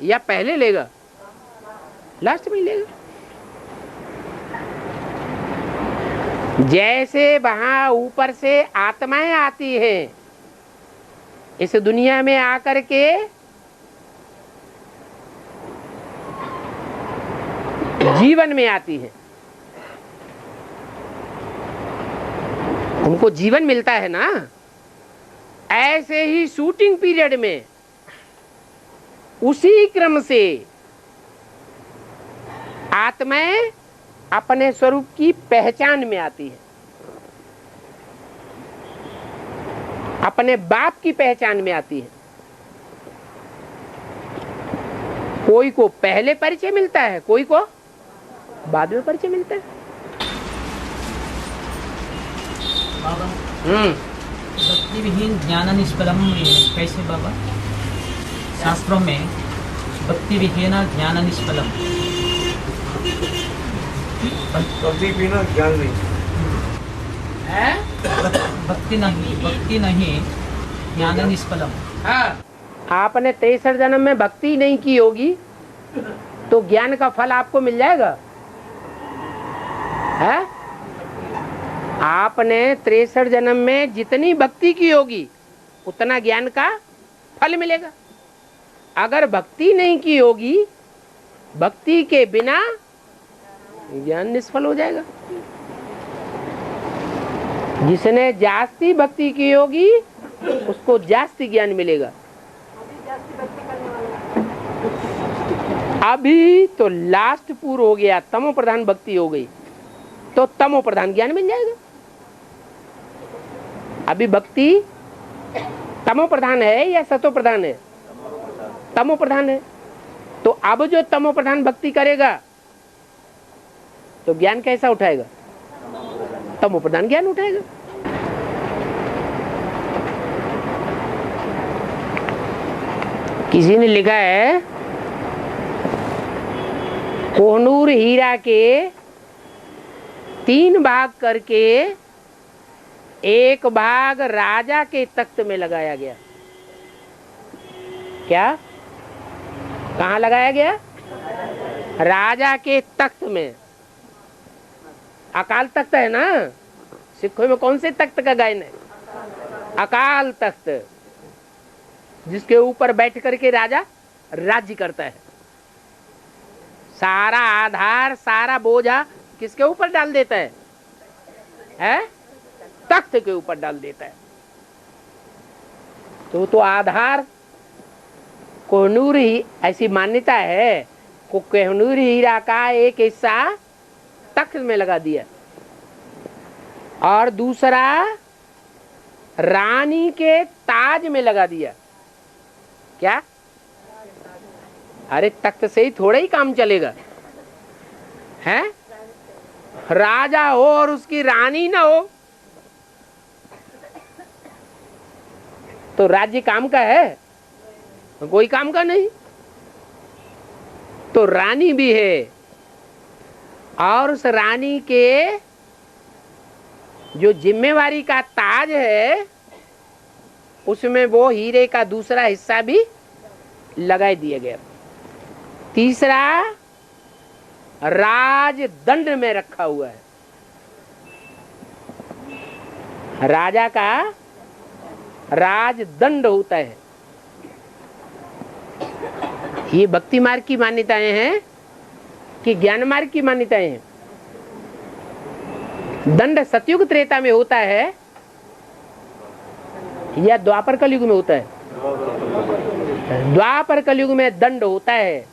A: या पहले लेगा? लास्ट में ही लेगा। जैसे वहां ऊपर से आत्माएं आती हैं इस दुनिया में आकर के जीवन में आती है, उनको जीवन मिलता है ना, ऐसे ही शूटिंग पीरियड में उसी क्रम से आत्माएं अपने स्वरूप की पहचान में आती है, अपने बाप की पहचान में आती है। कोई को पहले परिचय मिलता है, कोई को बाद में परिचय मिलता है।
G: बाबा भक्ति विहीन ज्ञान निष्फलम कैसे बाबा? शास्त्रों में भक्ति विहीन ज्ञान निष्फलम,
E: कभी बिना ज्ञान नहीं
A: है?
G: भक्ति नहीं ज्ञान निष्फलम।
A: हाँ। आपने 63 जन्म में भक्ति नहीं की होगी तो ज्ञान का फल आपको मिल जाएगा? है? आपने 63 जन्म में जितनी भक्ति की होगी उतना ज्ञान का फल मिलेगा। अगर भक्ति नहीं की होगी, भक्ति के बिना ज्ञान निष्फल हो जाएगा। जिसने जास्ती भक्ति की होगी उसको जास्ती ज्ञान मिलेगा। अभी तो लास्ट पूर्ण हो गया, तमो प्रधान भक्ति हो गई तो तमो प्रधान ज्ञान मिल जाएगा। अभी भक्ति तमो प्रधान है या सतो प्रधान है? तमो प्रधान है। तो अब जो तमो प्रधान भक्ति करेगा तो ज्ञान कैसा उठाएगा? तमो प्रधान ज्ञान उठाएगा। किसी ने लिखा है कोहनूर हीरा के 3 भाग करके एक भाग राजा के तख्त में लगाया गया। क्या? कहाँ लगाया गया? राजा के तख्त में। अकाल तख्त है ना, सिखों में कौन से तख्त का गायन है? अकाल तख्त, जिसके ऊपर बैठ करके राजा राज्य करता है। सारा आधार, सारा बोझा किसके ऊपर डाल देता है? तख्त के ऊपर डाल देता है। तो आधार कोहनूर ही, ऐसी मान्यता है को कोहनूर हीरा का एक हिस्सा तख्त में लगा दिया और दूसरा रानी के ताज में लगा दिया। क्या? अरे तख्त से ही थोड़ा ही काम चलेगा, है? राजा हो और उसकी रानी ना हो तो राज्य काम का है? कोई काम का नहीं। तो रानी भी है और उस रानी के जो जिम्मेवारी का ताज है उसमें वो हीरे का दूसरा हिस्सा भी लगा दिया गया। तीसरा राजदंड में रखा हुआ है। राजा का राजदंड होता है। ये भक्ति मार्ग की मान्यताएं हैं कि ज्ञान मार्ग की मान्यताएं हैं? दंड सतयुग त्रेता में होता है या द्वापर कलयुग में होता है? द्वापर कलयुग में दंड होता है।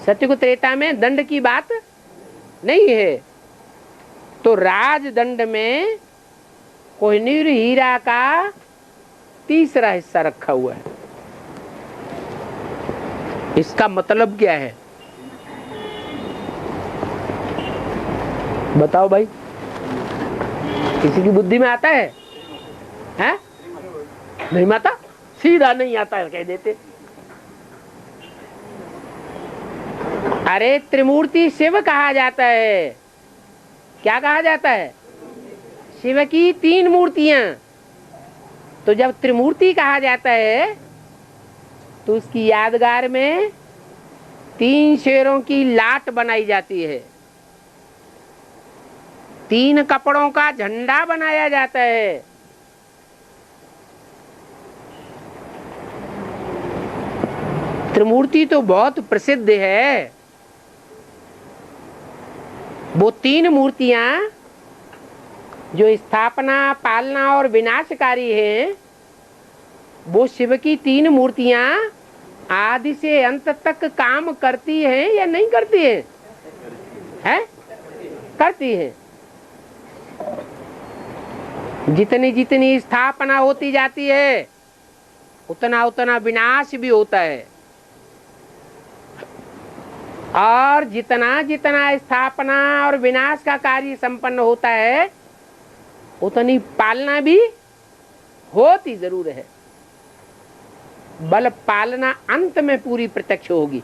A: सतयुग त्रेता में दंड की बात नहीं है। तो राजदंड में कोहिनूर हीरा का तीसरा हिस्सा रखा हुआ है। इसका मतलब क्या है बताओ भाई? किसी की बुद्धि में आता है? हैं? नहीं आता, सीधा नहीं आता है कह देते। अरे त्रिमूर्ति शिव कहा जाता है। क्या कहा जाता है? शिव की 3 मूर्तियां। तो जब त्रिमूर्ति कहा जाता है तो उसकी यादगार में 3 शेरों की लाट बनाई जाती है, 3 कपड़ों का झंडा बनाया जाता है। त्रिमूर्ति तो बहुत प्रसिद्ध है। वो 3 मूर्तियां जो स्थापना, पालना और विनाशकारी हैं, वो शिव की 3 मूर्तियां आदि से अंत तक काम करती हैं या नहीं करती हैं? हैं? करती हैं। जितनी जितनी स्थापना होती जाती है उतना उतना विनाश भी होता है, और जितना जितना स्थापना और विनाश का कार्य संपन्न होता है उतनी पालना भी होती जरूर है। बल पालना अंत में पूरी प्रत्यक्ष होगी।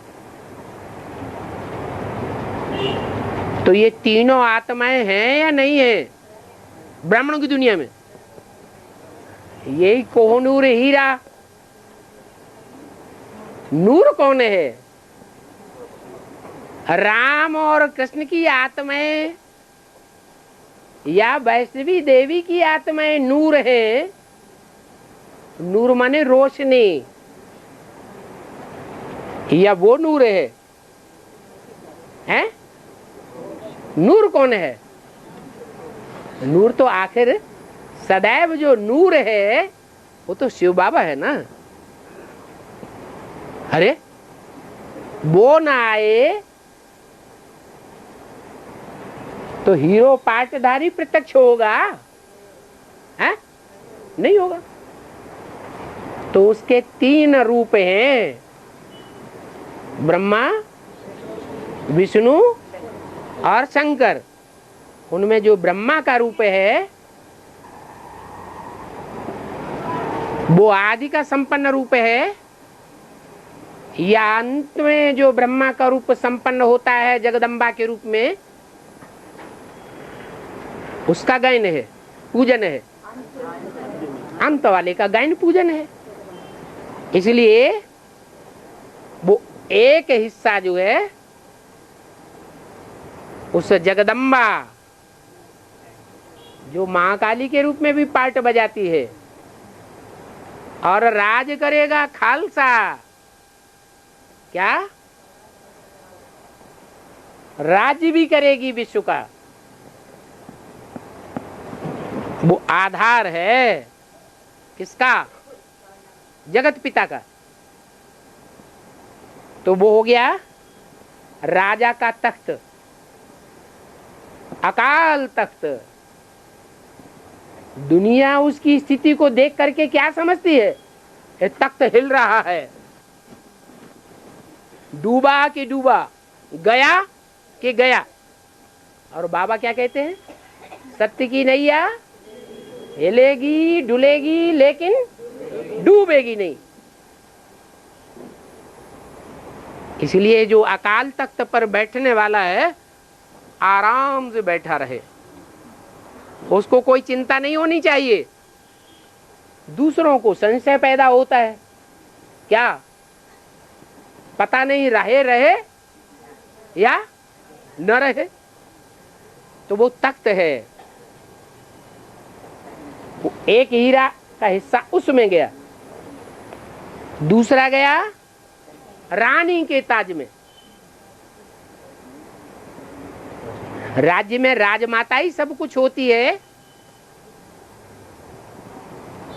A: तो ये तीनों आत्माएं हैं या नहीं है ब्राह्मणों की दुनिया में? यही कोहनूर हीरा। नूर कौन है? राम और कृष्ण की आत्माएं या वैष्णवी देवी की आत्माएं नूर है। नूर माने रोशनी, या वो नूर है? हैं? नूर कौन है? नूर तो आखिर सदैव जो नूर है वो तो शिव बाबा है ना। अरे वो ना आए तो हीरो पाटधारी प्रत्यक्ष होगा? है? नहीं होगा। तो उसके 3 रूप हैं, ब्रह्मा, विष्णु और शंकर। उनमें जो ब्रह्मा का रूप है वो आदि का संपन्न रूप है, या अंत में जो ब्रह्मा का रूप संपन्न होता है जगदम्बा के रूप में, उसका गायन है, पूजन है। अंत वाले का गायन पूजन है। इसलिए वो एक हिस्सा जो है उस जगदम्बा जो महाकाली के रूप में भी पार्ट बजाती है और राज करेगा खालसा, क्या राज्य भी करेगी विश्व का, वो आधार है किसका? जगत पिता का। तो वो हो गया राजा का तख्त, अकाल तख्त। दुनिया उसकी स्थिति को देख करके क्या समझती है? ये तख्त हिल रहा है, डूबा कि डूबा, गया कि गया। और बाबा क्या कहते हैं? सत्य की नैया हिलेगी डुलेगी लेकिन डूबेगी नहीं। इसलिए जो अकाल तख्त पर बैठने वाला है आराम से बैठा रहे, उसको कोई चिंता नहीं होनी चाहिए। दूसरों को संशय पैदा होता है, क्या पता नहीं रहे रहे या न रहे। तो वो तख्त है, वो एक हीरा का हिस्सा उसमें गया, दूसरा गया रानी के ताज में। राज्य में राजमाता ही सब कुछ होती है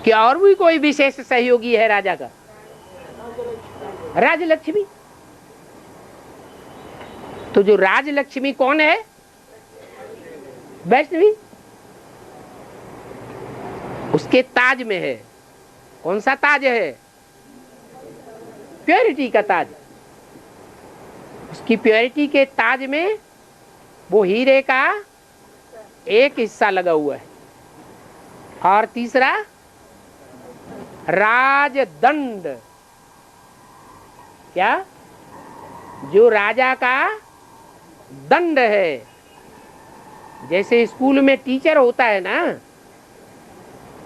A: कि और भी कोई विशेष सहयोगी है राजा का? राजलक्ष्मी। तो जो राजलक्ष्मी कौन है? वैष्णवी। उसके ताज में है। कौन सा ताज है? प्योरिटी का ताज। उसकी प्योरिटी के ताज में वो हीरे का एक हिस्सा लगा हुआ है। और तीसरा राजदंड, क्या? जो राजा का दंड है। जैसे स्कूल में टीचर होता है ना,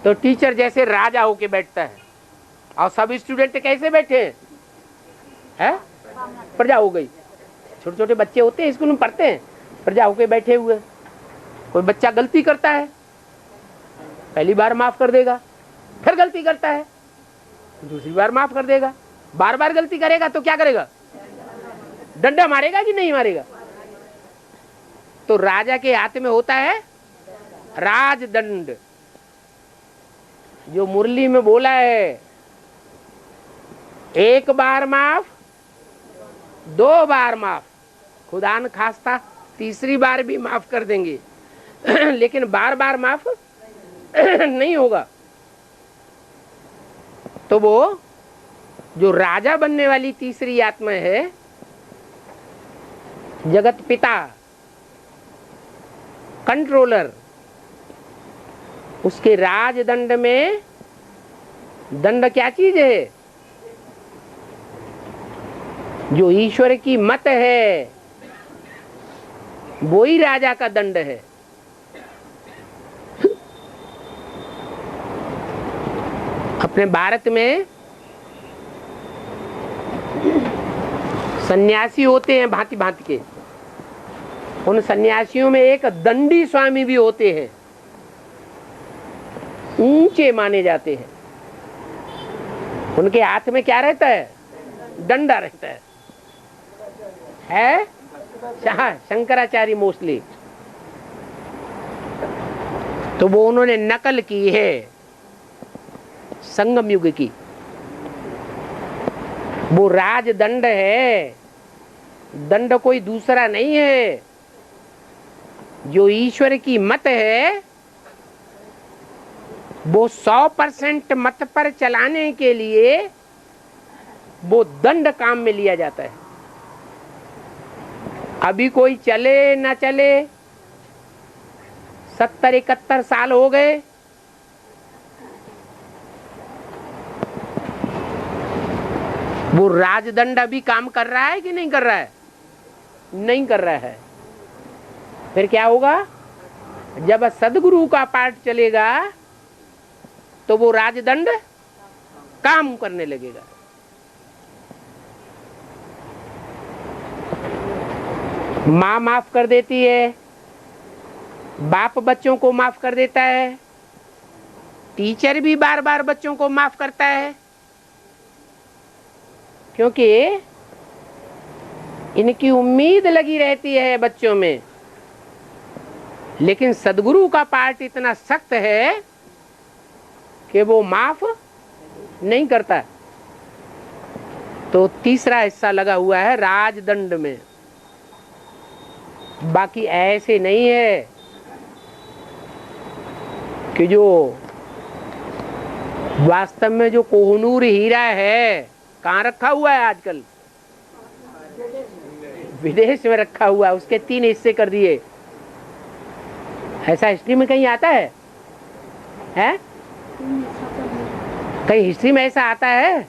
A: तो टीचर जैसे राजा होके बैठता है और सब स्टूडेंट कैसे बैठे हैं? प्रजा हो गई। छोटे छोटे बच्चे होते हैं स्कूल में पढ़ते हैं, प्रजा होके बैठे हुए। कोई बच्चा गलती करता है, पहली बार माफ कर देगा, फिर गलती करता है दूसरी बार माफ कर देगा, बार बार गलती करेगा तो क्या करेगा? डंडा मारेगा कि नहीं मारेगा? तो राजा के हाथ में होता है राजदंड। जो मुरली में बोला है, एक बार माफ, दो बार माफ, खुदा न खास्ता तीसरी बार भी माफ कर देंगे लेकिन बार बार माफ नहीं होगा। तो वो जो राजा बनने वाली तीसरी आत्मा है, जगत पिता, कंट्रोलर, उसके राजदंड में, दंड क्या चीज है? जो ईश्वर की मत है वो ही राजा का दंड है। अपने भारत में सन्यासी होते हैं भांति भांति के। उन सन्यासियों में एक दंडी स्वामी भी होते हैं, ऊंचे माने जाते हैं। उनके हाथ में क्या रहता है? डंडा रहता है। शंकराचार्य मोस्टली। तो वो उन्होंने नकल की है संगम युग की। वो राजदंड है, दंड कोई दूसरा नहीं है। जो ईश्वर की मत है वो 100% मत पर चलाने के लिए वो दंड काम में लिया जाता है। अभी कोई चले ना चले, 70-71 साल हो गए, वो राजदंड अभी काम कर रहा है कि नहीं कर रहा है? नहीं कर रहा है। फिर क्या होगा? जब सदगुरु का पाठ चलेगा तो वो राजदंड काम करने लगेगा। माँ माफ कर देती है, बाप बच्चों को माफ कर देता है, टीचर भी बार बार बच्चों को माफ करता है, क्योंकि इनकी उम्मीद लगी रहती है बच्चों में। लेकिन सदगुरु का पाठ इतना सख्त है कि वो माफ नहीं करता। तो तीसरा हिस्सा लगा हुआ है राजदंड में। बाकी ऐसे नहीं है कि जो वास्तव में जो कोहनूर हीरा है कहाँ रखा हुआ है आजकल? विदेश में रखा हुआ है, उसके 3 हिस्से कर दिए। ऐसा हिस्ट्री में कहीं आता है? हैं? कहीं हिस्ट्री में ऐसा आता है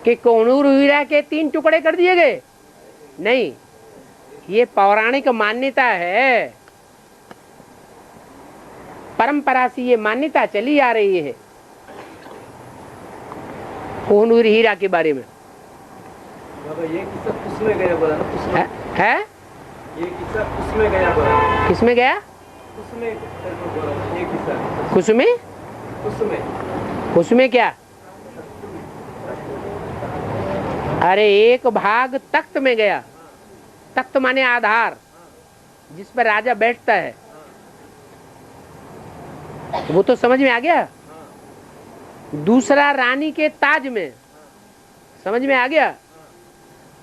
A: कि कोहनूर हीरा के 3 टुकड़े कर दिए गए? नहीं, ये पौराणिक मान्यता है, परंपरा से ये मान्यता चली आ रही है कोहनूर हीरा के बारे में।
C: ये किस्सा उसमें गया बोला ना?
A: है?
C: ये किस्सा उसमें गया बोला?
A: किसमें गया?
C: उसमें ये किस्सा
A: कुसुमे? कुसुमे क्या? अरे एक भाग तख्त में गया। तख्त माने आधार, जिस पर राजा बैठता है। वो तो समझ में आ गया। दूसरा रानी के ताज में, समझ में आ गया।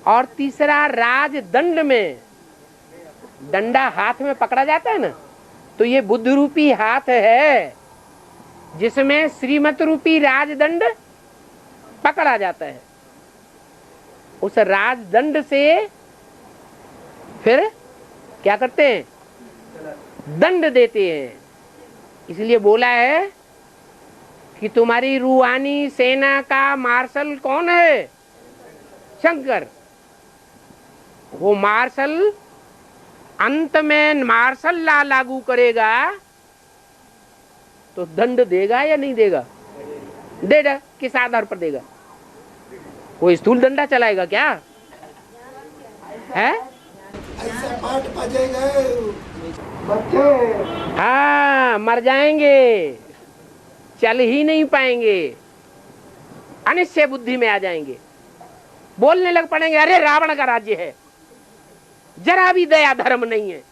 A: और तीसरा राजदंड में, डंडा हाथ में पकड़ा जाता है ना, तो ये बुद्ध रूपी हाथ है जिसमें श्रीमत रूपी राजदंड पकड़ा जाता है। उस राजदंड से फिर क्या करते हैं? दंड देते हैं। इसलिए बोला है कि तुम्हारी रूहानी सेना का मार्शल कौन है? शंकर। वो मार्शल अंत में मार्शल लॉ लागू करेगा तो दंड देगा या नहीं देगा? देगा। किस आधार पर देगा? वो स्थूल दंडा चलाएगा क्या है?
D: ऐसे पाठ बजेगा बच्चे,
A: हाँ, मर जाएंगे, चल ही नहीं पाएंगे, अनिश्चय बुद्धि में आ जाएंगे, बोलने लग पड़ेंगे अरे रावण का राज्य है, जरा भी दया धर्म नहीं है।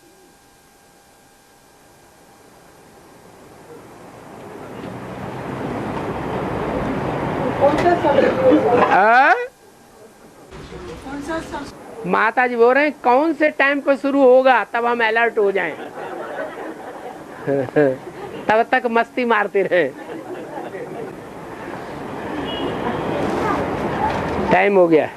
A: माता जी बोल रहे हैं कौन से टाइम पर शुरू होगा तब हम अलर्ट हो जाएं। तब तक मस्ती मारते रहे। टाइम हो गया।